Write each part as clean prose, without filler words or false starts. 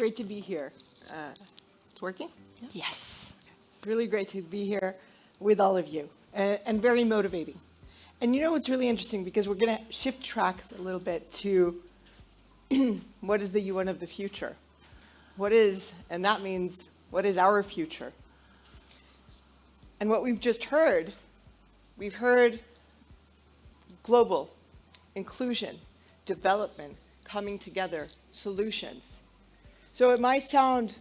great to be here. It's working? Yeah. Yes. Really great to be here with all of you, and very motivating. And you know what's really interesting, because we're going to shift tracks a little bit to what is the UN of the future? And that means, what is our future? And what we've just heard, we've heard global, inclusion, development, coming together, solutions. So it might sound,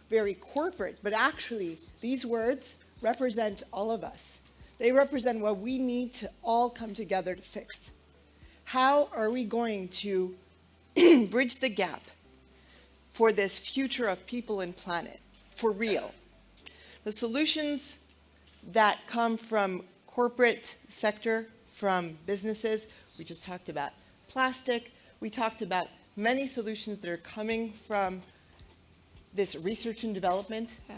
very corporate, but actually these words represent all of us. They represent what we need to all come together to fix. How are we going to bridge the gap for this future of people and planet, for real? The solutions that come from corporate sector, from businesses, we just talked about plastic, we talked about many solutions that are coming from this research and development. Yeah.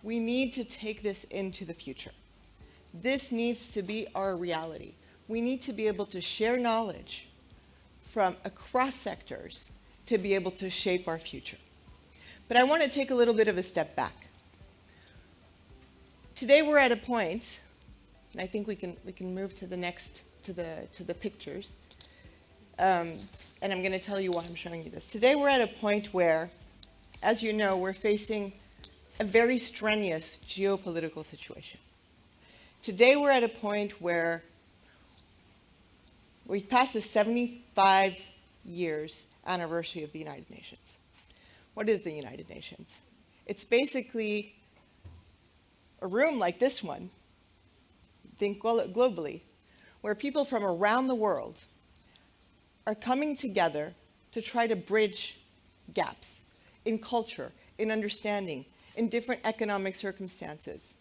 We need to take this into the future. This needs to be our reality. We need to be able to share knowledge from across sectors to be able to shape our future. But I want to take a little bit of a step back. Today we're at a point, and I think we can move to the next, to the pictures. And I'm going to tell you why I'm showing you this. Today we're at a point where, as you know, we're facing a very strenuous geopolitical situation. Today we're at a point where we've passed the 75 years anniversary of the United Nations. What is the United Nations? It's basically a room like this one, think globally, where people from around the world are coming together to try to bridge gaps in culture, in understanding, in different economic circumstances,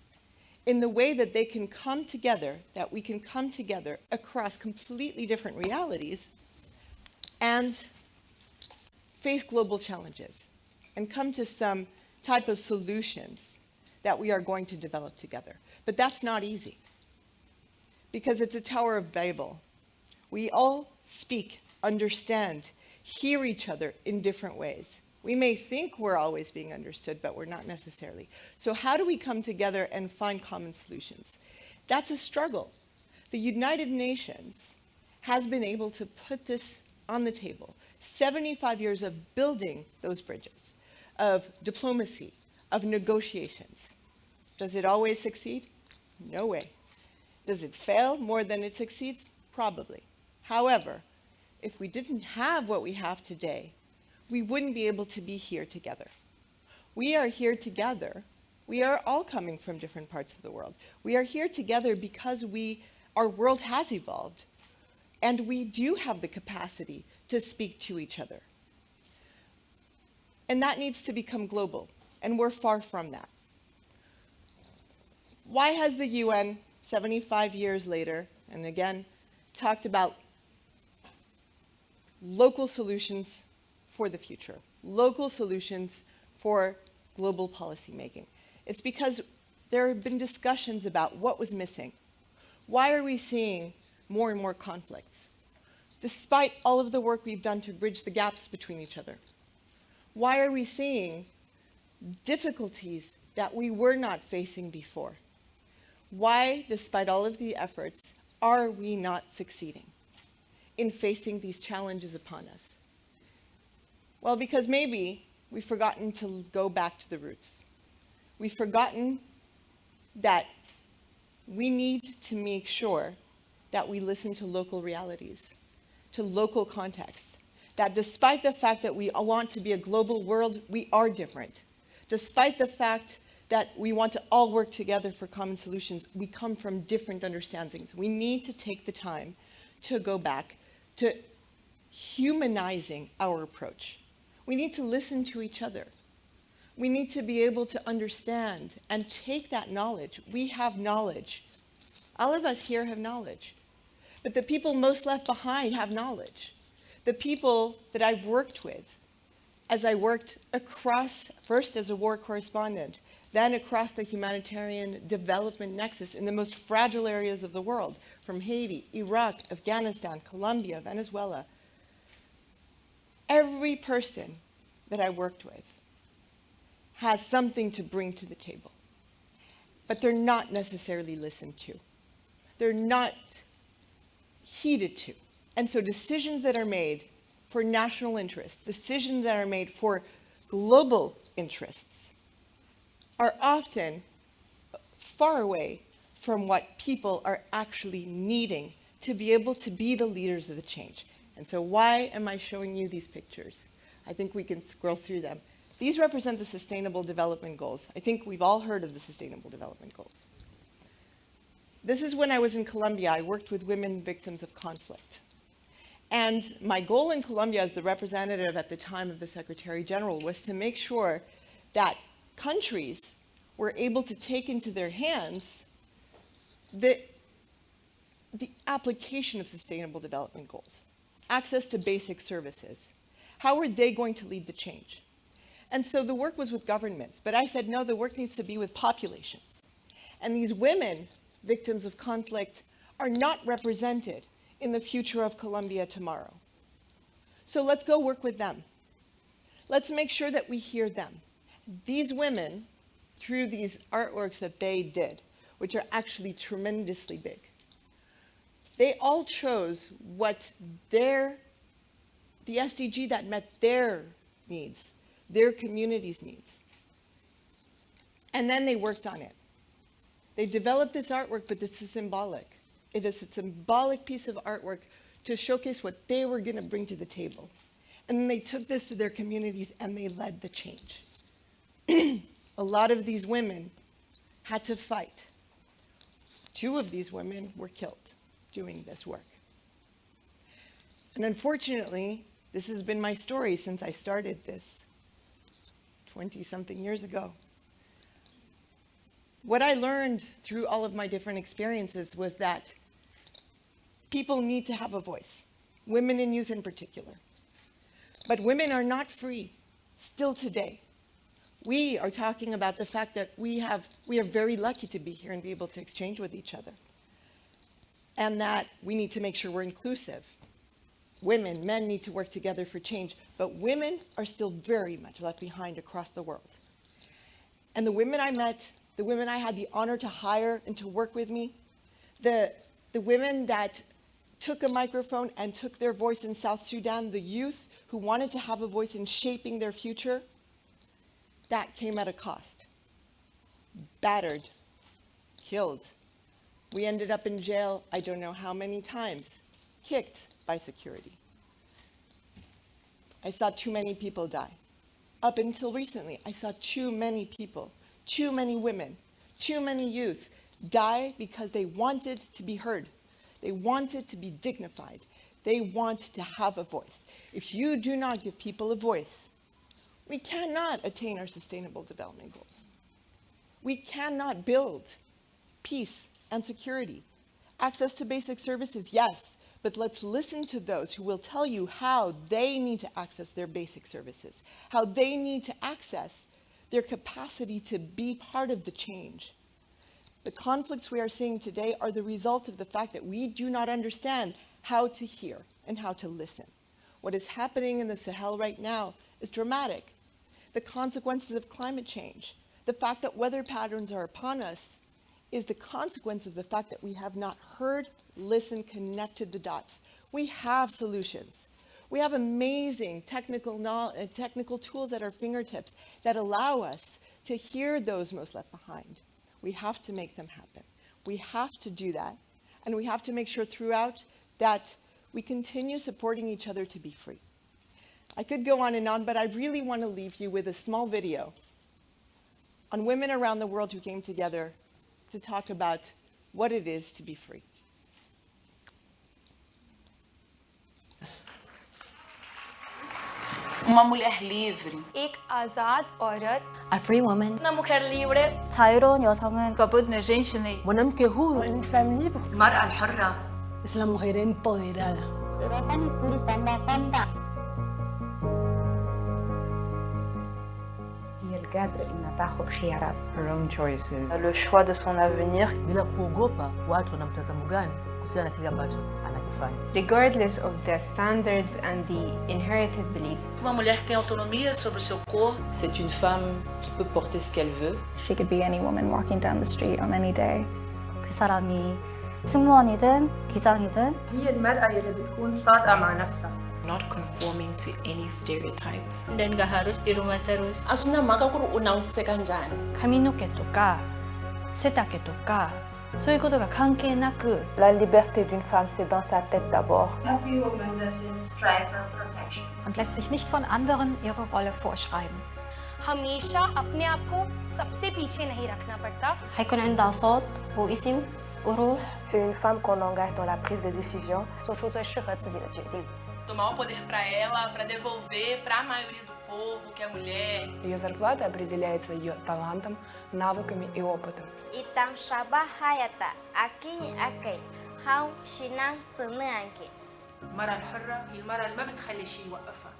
in the way that they can come together, that we can come together across completely different realities and face global challenges and come to some type of solutions that we are going to develop together. But that's not easy, because it's a Tower of Babel. We all speak, understand, hear each other in different ways. We may think we're always being understood, but we're not necessarily. So how do we come together and find common solutions? That's a struggle. The United Nations has been able to put this on the table. 75 years of building those bridges, of diplomacy, of negotiations. Does it always succeed? No way. Does it fail more than it succeeds? Probably. However, if we didn't have what we have today, we wouldn't be able to be here together. We are here together. We are all coming from different parts of the world. We are here together because our world has evolved, and we do have the capacity to speak to each other. And that needs to become global, and we're far from that. Why has the UN, 75 years later, and again, talked about local solutions for the future, local solutions for global policymaking? It's because there have been discussions about what was missing. Why are we seeing more and more conflicts, despite all of the work we've done to bridge the gaps between each other? Why are we seeing difficulties that we were not facing before? Why, despite all of the efforts, are we not succeeding in facing these challenges upon us? Well, because maybe we've forgotten to go back to the roots. We've forgotten that we need to make sure that we listen to local realities, to local contexts, that despite the fact that we want to be a global world, we are different. Despite the fact that we want to all work together for common solutions, we come from different understandings. We need to take the time to go back to humanizing our approach. We need to listen to each other. We need to be able to understand and take that knowledge. We have knowledge. All of us here have knowledge. But the people most left behind have knowledge. The people that I've worked with, as I worked across, first as a war correspondent, then across the humanitarian development nexus in the most fragile areas of the world, from Haiti, Iraq, Afghanistan, Colombia, Venezuela. Every person that I worked with has something to bring to the table, but they're not necessarily listened to. They're not heeded to. And so decisions that are made for national interests, decisions that are made for global interests, are often far away from what people are actually needing to be able to be the leaders of the change. And so why am I showing you these pictures? I think we can scroll through them. These represent the Sustainable Development Goals. I think we've all heard of the Sustainable Development Goals. This is when I was in Colombia. I worked with women victims of conflict. And my goal in Colombia as the representative at the time of the Secretary General was to make sure that countries were able to take into their hands the application of Sustainable Development Goals, access to basic services. How are they going to lead the change? And so the work was with governments, but I said, no, the work needs to be with populations. And these women, victims of conflict, are not represented in the future of Colombia tomorrow. So let's go work with them. Let's make sure that we hear them. These women, through these artworks that they did, which are actually tremendously big, they all chose what the SDG that met their needs, their community's needs. And then they worked on it. They developed this artwork, but this is symbolic. It is a symbolic piece of artwork to showcase what they were going to bring to the table. And then they took this to their communities and they led the change. A lot of these women had to fight. 2 of these women were killed doing this work. And unfortunately, this has been my story since I started this 20-something years ago. What I learned through all of my different experiences was that people need to have a voice, women and youth in particular. But women are not free, still today. We are talking about the fact that we are very lucky to be here and be able to exchange with each other. And that we need to make sure we're inclusive. Women, men need to work together for change, but women are still very much left behind across the world. And the women I met, the women I had the honor to hire and to work with me, the women that took a microphone and took their voice in South Sudan, the youth who wanted to have a voice in shaping their future, that came at a cost. Battered, killed. We ended up in jail, I don't know how many times, kicked by security. I saw too many people die. Up until recently, I saw too many people, too many women, too many youth die because they wanted to be heard. They wanted to be dignified. They want to have a voice. If you do not give people a voice, we cannot attain our Sustainable Development Goals. We cannot build peace and security. Access to basic services, yes, but let's listen to those who will tell you how they need to access their basic services, how they need to access their capacity to be part of the change. The conflicts we are seeing today are the result of the fact that we do not understand how to hear and how to listen. What is happening in the Sahel right now is dramatic. The consequences of climate change, the fact that weather patterns are upon us, is the consequence of the fact that we have not heard, listened, connected the dots. We have solutions. We have amazing technical tools at our fingertips that allow us to hear those most left behind. We have to make them happen. We have to do that. And we have to make sure throughout that we continue supporting each other to be free. I could go on and on, but I really want to leave you with a small video on women around the world who came together to talk about what it is to be free. Uma mulher livre. एक आजाद औरत. A free woman. Una mujer libre. 자유로운 여성은 Свободная женщина. Un homme que huro. Une femme libre. المرأة الحرة. Es la mujer empoderada. هي القادرة إنها تاخذ خيارات. Her own choices. Le choix de son avenir. Bila kuogopa watu wana mtazamo gani kuhusiana na kile ambacho anakifanya. fun. regardless of the standards and the inherited beliefs. Uma mulher que tem autonomia sobre o seu corpo. C'est une femme qui peut porter ce qu'elle veut. She could be any woman walking down the street on any day. 그 사람이 승무원이든 기장이든 هي المرأة اللي بتكون صادقة مع نفسها. Not conforming to any stereotypes. Dan gak harus di rumah terus. Asuna makakuru unautse kanjani. 髪の毛とか背丈とかそういうことが関係なく La liberté d'une femme, c'est dans sa tête d'abord. Every woman doesn't strive for perfection. Und lässt sich nicht von anderen ihre Rolle vorschreiben. हमेशा अपने आप को सबसे पीछे नहीं रखना पड़ता. هيكون عندها صوت واسم وروح. C'est une femme qu'on engage dans la prise de décision. 做出最适合自己的决定. Tomar o poder para ela, para devolver para a maioria do povo que é mulher. Ее зарплата определяется ее талантом, навыками и опытом. Itang Shaba Hayata, Aki Ake, How Shinang Sunuanki. المرأة الحرة هي المرأة اللي ما بتخلي شيء يوقفها.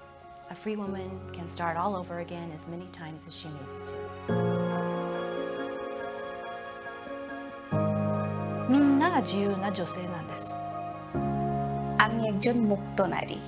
A free woman can start all over again as many times as she needs to. みんなが自由な女性なんです。আমি একজন মুক্ত নারী।